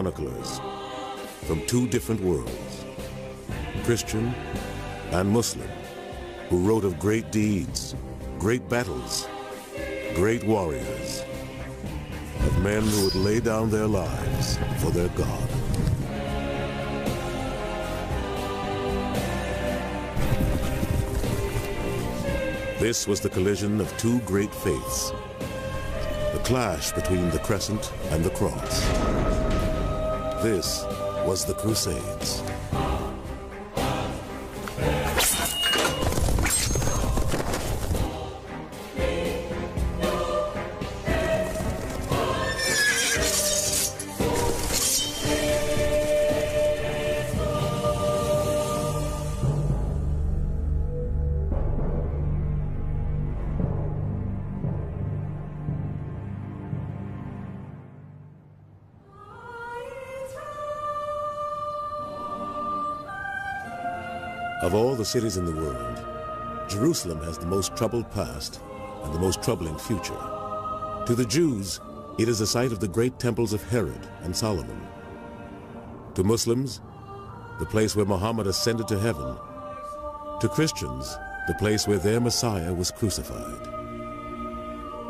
chroniclers from two different worlds, Christian and Muslim, who wrote of great deeds, great battles, great warriors, of men who would lay down their lives for their God. This was the collision of two great faiths, the clash between the crescent and the cross. This was the Crusades. Of all the cities in the world, Jerusalem has the most troubled past and the most troubling future. To the Jews, it is the site of the great temples of Herod and Solomon. To Muslims, the place where Muhammad ascended to heaven. To Christians, the place where their Messiah was crucified.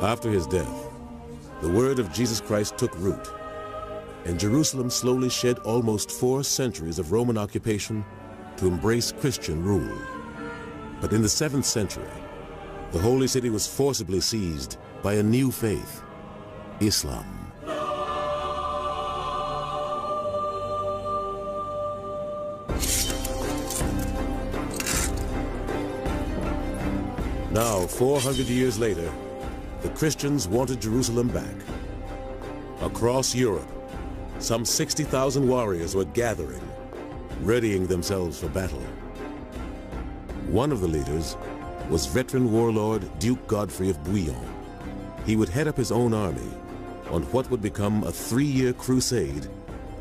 After his death, the word of Jesus Christ took root, and Jerusalem slowly shed almost 4 centuries of Roman occupation to embrace Christian rule. But in the 7th century, the holy city was forcibly seized by a new faith, Islam. Now, 400 years later, the Christians wanted Jerusalem back. Across Europe, some 60,000 warriors were gathering, readying themselves for battle. One of the leaders was veteran warlord Duke Godfrey of Bouillon. He would head up his own army on what would become a 3-year crusade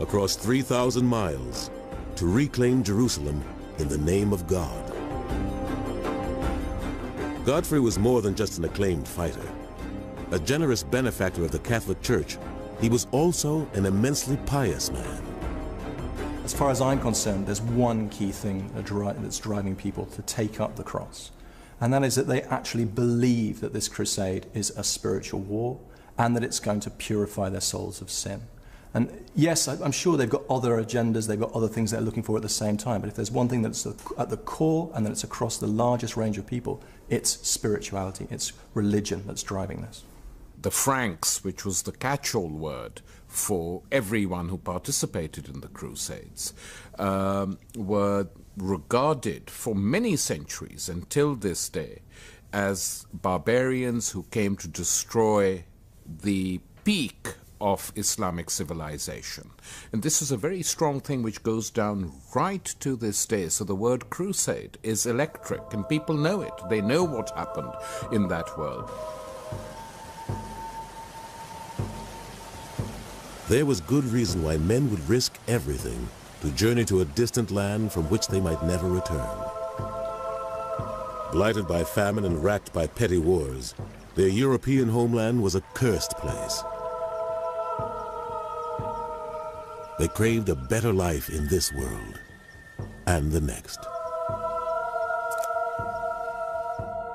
across 3,000 miles to reclaim Jerusalem in the name of God. Godfrey was more than just an acclaimed fighter. A generous benefactor of the Catholic Church, he was also an immensely pious man. As far as I'm concerned, there's one key thing that's driving people to take up the cross, and that is that they actually believe that this crusade is a spiritual war and that it's going to purify their souls of sin. And yes, I'm sure they've got other agendas, they've got other things they're looking for at the same time, but if there's one thing that's at the core and that it's across the largest range of people, it's spirituality, it's religion that's driving this. The Franks, which was the catch-all word for everyone who participated in the Crusades, were regarded for many centuries until this day as barbarians who came to destroy the peak of Islamic civilization. And this is a very strong thing which goes down right to this day. So the word crusade is electric, and people know it. They know what happened in that world. There was good reason why men would risk everything to journey to a distant land from which they might never return. Blighted by famine and racked by petty wars, their European homeland was a cursed place. They craved a better life in this world and the next.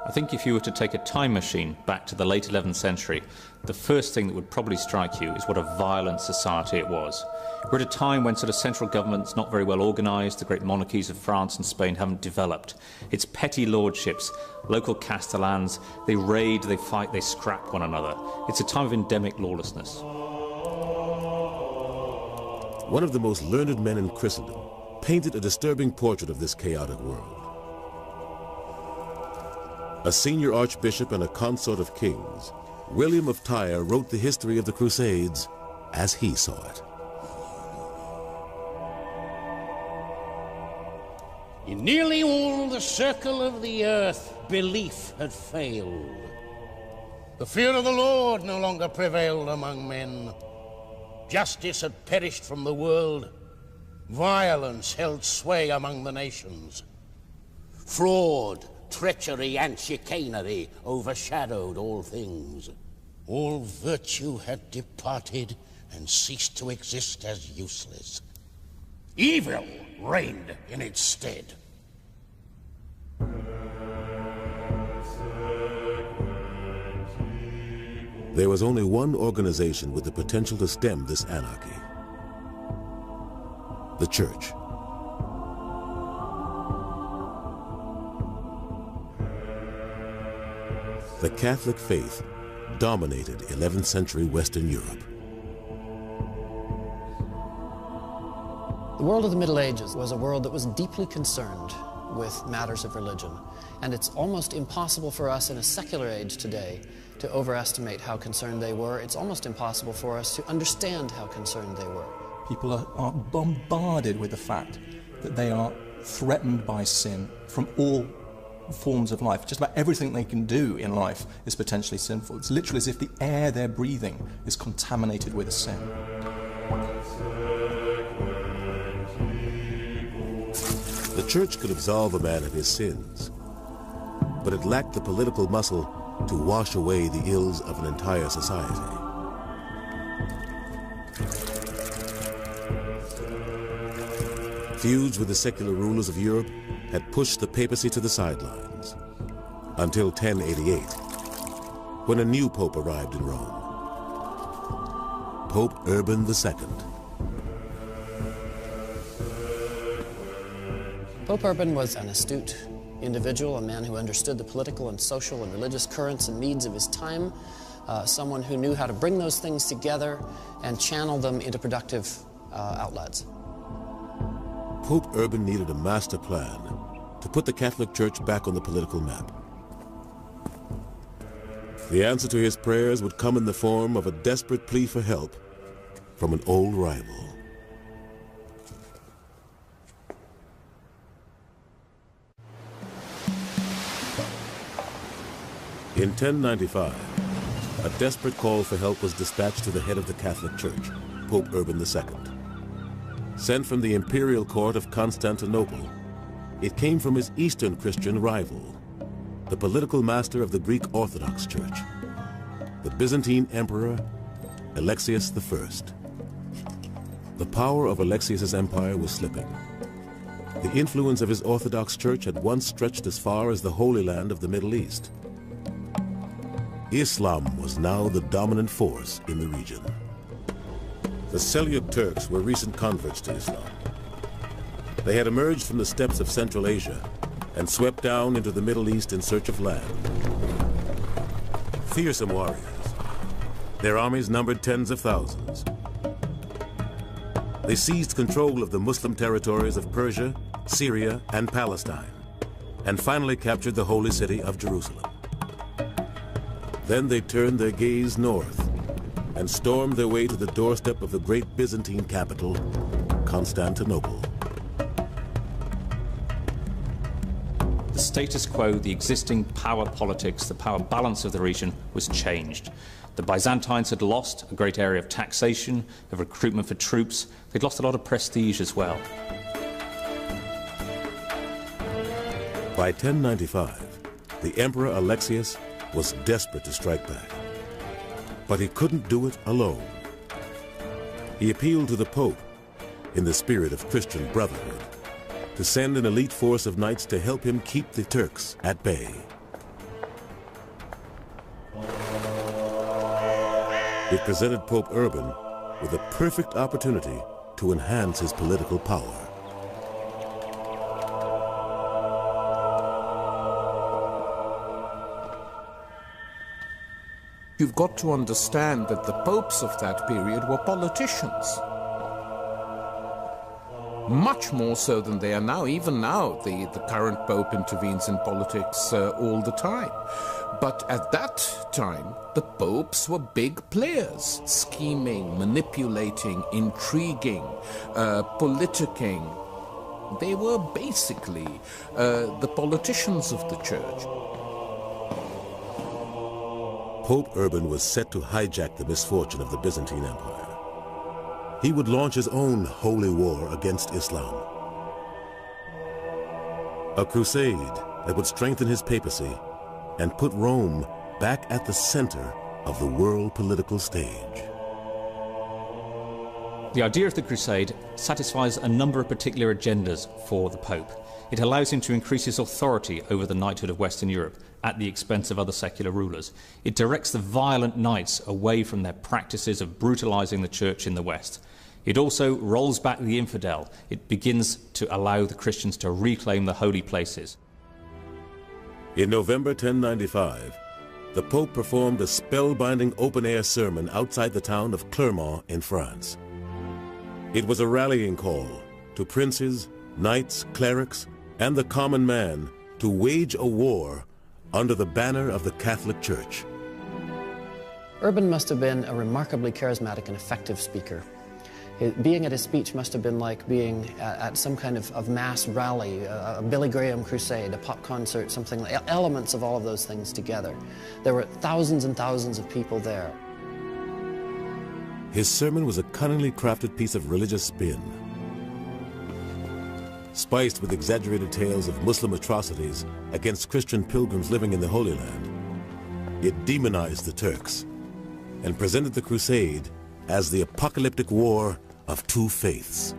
I think if you were to take a time machine back to the late 11th century, the first thing that would probably strike you is what a violent society it was. We're at a time when sort of central government's not very well organised, the great monarchies of France and Spain haven't developed. It's petty lordships, local castellans, they raid, they fight, they scrap one another. It's a time of endemic lawlessness. One of the most learned men in Christendom painted a disturbing portrait of this chaotic world. A senior archbishop and a consort of kings, William of Tyre wrote the history of the Crusades as he saw it. In nearly all the circle of the earth, belief had failed. The fear of the Lord no longer prevailed among men. Justice had perished from the world. Violence held sway among the nations. Fraud, treachery, and chicanery overshadowed all things. All virtue had departed, and ceased to exist as useless. Evil reigned in its stead. There was only one organization with the potential to stem this anarchy: the Church. The Catholic faith dominated 11th century Western Europe. The world of the Middle Ages was a world that was deeply concerned with matters of religion, and it's almost impossible for us in a secular age today to overestimate how concerned they were. It's almost impossible for us to understand how concerned they were. People are bombarded with the fact that they are threatened by sin from all forms of life. Just about everything they can do in life is potentially sinful. It's literally as if the air they're breathing is contaminated with sin. The Church could absolve a man of his sins, but it lacked the political muscle to wash away the ills of an entire society. Feuds with the secular rulers of Europe had pushed the papacy to the sidelines until 1088, when a new pope arrived in Rome, Pope Urban II. Pope Urban was an astute individual, a man who understood the political and social and religious currents and needs of his time, someone who knew how to bring those things together and channel them into productive outlets. Pope Urban needed a master plan to put the Catholic Church back on the political map. The answer to his prayers would come in the form of a desperate plea for help from an old rival. In 1095, a desperate call for help was dispatched to the head of the Catholic Church, Pope Urban II. Sent from the imperial court of Constantinople, it came from his Eastern Christian rival, the political master of the Greek Orthodox Church, the Byzantine Emperor Alexius I. The power of Alexius's empire was slipping. The influence of his Orthodox Church had once stretched as far as the Holy Land of the Middle East. Islam was now the dominant force in the region. The Seljuk Turks were recent converts to Islam. They had emerged from the steppes of Central Asia and swept down into the Middle East in search of land. Fearsome warriors. Their armies numbered tens of thousands. They seized control of the Muslim territories of Persia, Syria, and Palestine, and finally captured the holy city of Jerusalem. Then they turned their gaze north and stormed their way to the doorstep of the great Byzantine capital, Constantinople. The status quo, the existing power politics, the power balance of the region was changed. The Byzantines had lost a great area of taxation, of recruitment for troops. They'd lost a lot of prestige as well. By 1095, the Emperor Alexius was desperate to strike back. But he couldn't do it alone. He appealed to the Pope, in the spirit of Christian brotherhood, to send an elite force of knights to help him keep the Turks at bay. It presented Pope Urban with a perfect opportunity to enhance his political power. You've got to understand that the popes of that period were politicians. Much more so than they are now. Even now, the current pope intervenes in politics all the time. But at that time, the popes were big players, scheming, manipulating, intriguing, politicking. They were basically the politicians of the church. Pope Urban was set to hijack the misfortune of the Byzantine Empire. He would launch his own holy war against Islam. A crusade that would strengthen his papacy and put Rome back at the center of the world political stage. The idea of the crusade satisfies a number of particular agendas for the Pope. It allows him to increase his authority over the knighthood of Western Europe at the expense of other secular rulers. It directs the violent knights away from their practices of brutalizing the church in the West. It also rolls back the infidel. It begins to allow the Christians to reclaim the holy places. In November 1095, the Pope performed a spellbinding open-air sermon outside the town of Clermont in France. It was a rallying call to princes, knights, clerics, and the common man to wage a war under the banner of the Catholic Church. Urban must have been a remarkably charismatic and effective speaker. Being at his speech must have been like being at some kind of mass rally, a Billy Graham crusade, a pop concert, something like elements of all of those things together. There were thousands and thousands of people there. His sermon was a cunningly crafted piece of religious spin, spiced with exaggerated tales of Muslim atrocities against Christian pilgrims living in the Holy Land. It demonized the Turks and presented the crusade as the apocalyptic war of two faiths.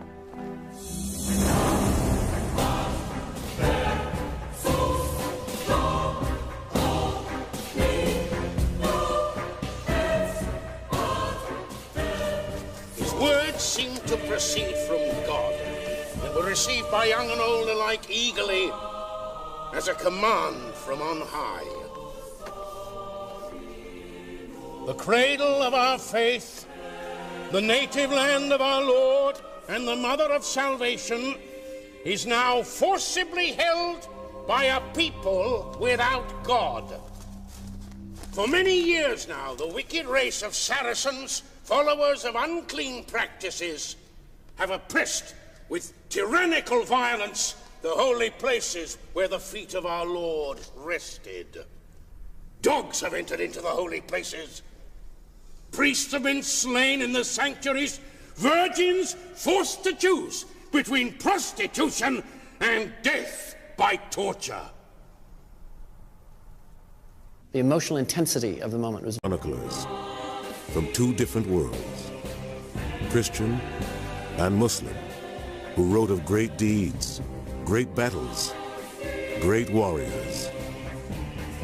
His words seemed to proceed from God and were received by young and old alike eagerly as a command from on high. The cradle of our faith, the native land of our Lord and the mother of salvation, is now forcibly held by a people without God. For many years now, the wicked race of Saracens, followers of unclean practices, have oppressed with tyrannical violence the holy places where the feet of our Lord rested. Dogs have entered into the holy places. Priests have been slain in the sanctuaries, virgins forced to choose between prostitution and death by torture. The emotional intensity of the moment was... Chroniclers from two different worlds, Christian and Muslim, who wrote of great deeds, great battles, great warriors,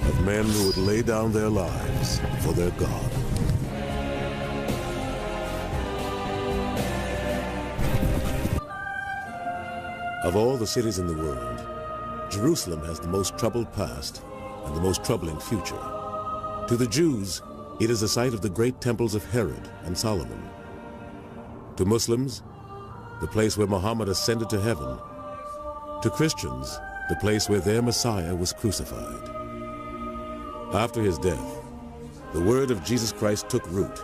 of men who would lay down their lives for their God. Of all the cities in the world, Jerusalem has the most troubled past and the most troubling future. To the Jews, it is the site of the great temples of Herod and Solomon. To Muslims, the place where Muhammad ascended to heaven. To Christians, the place where their Messiah was crucified. After his death, the word of Jesus Christ took root,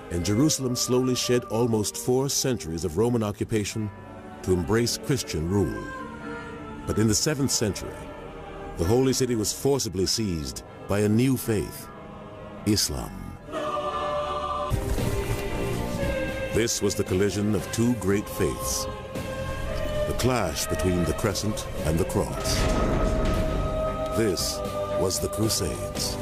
and Jerusalem slowly shed almost 4 centuries of Roman occupation to embrace Christian rule. But in the 7th century, the holy city was forcibly seized by a new faith, Islam. This was the collision of two great faiths, the clash between the crescent and the cross. This was the Crusades.